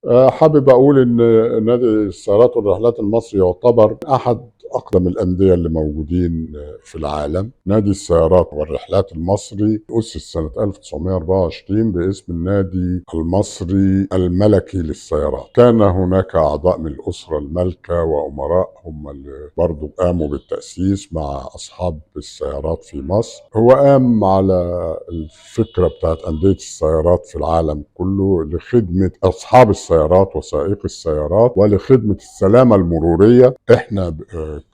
حابب أقول إن نادي السيارات والرحلات المصري يعتبر أحد أقدم الأندية اللي موجودين في العالم. نادي السيارات والرحلات المصري أُسس سنة 1924 باسم النادي المصري الملكي للسيارات. كان هناك أعضاء من الأسرة المالكة وأمراء هم اللي برضو قاموا بالتأسيس مع أصحاب السيارات في مصر. هو قام على الفكرة بتاعت أندية السيارات في العالم كله لخدمة أصحاب السيارات وسائق السيارات ولخدمة السلامة المرورية. احنا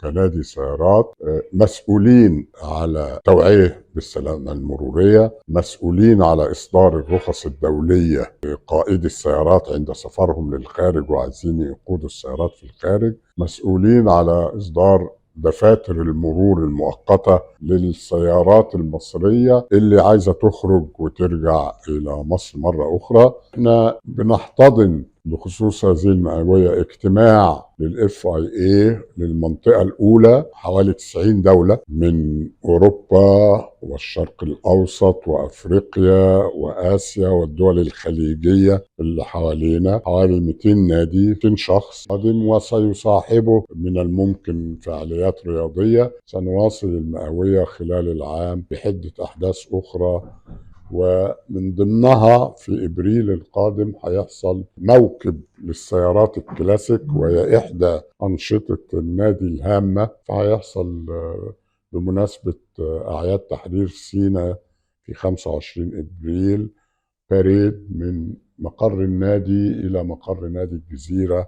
كنادي سيارات مسؤولين على توعية بالسلامة المرورية، مسؤولين على إصدار الرخص الدولية لقائدي السيارات عند سفرهم للخارج وعايزين يقودوا السيارات في الخارج، مسؤولين على إصدار دفاتر المرور المؤقتة للسيارات المصرية اللي عايزة تخرج وترجع إلى مصر مرة أخرى. احنا بنحتضن بخصوص هذه المئوية اجتماع للFIA للمنطقة الأولى، حوالي 90 دولة من أوروبا والشرق الأوسط وأفريقيا وآسيا والدول الخليجية اللي حوالينا، حوالي 200 نادي، 200 شخص قادم، وسيصاحبه من الممكن فعاليات رياضية. سنواصل المئوية خلال العام بعدة أحداث أخرى، ومن ضمنها في إبريل القادم هيحصل موكب للسيارات الكلاسيك وهي إحدى أنشطة النادي الهامة. فهيحصل بمناسبة أعياد تحرير سيناء في 25 إبريل باريد من مقر النادي إلى مقر نادي الجزيرة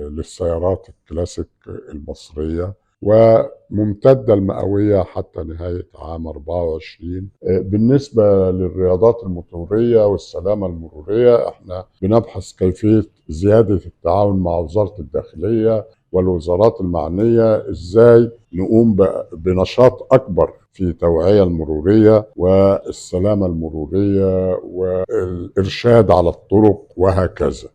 للسيارات الكلاسيك المصرية، وممتدة المئوية حتى نهاية عام 24. بالنسبة للرياضات الموتورية والسلامة المرورية، احنا بنبحث كيفية زيادة التعاون مع وزارة الداخلية والوزارات المعنية، ازاي نقوم بنشاط أكبر في التوعية المرورية والسلامة المرورية والإرشاد على الطرق وهكذا.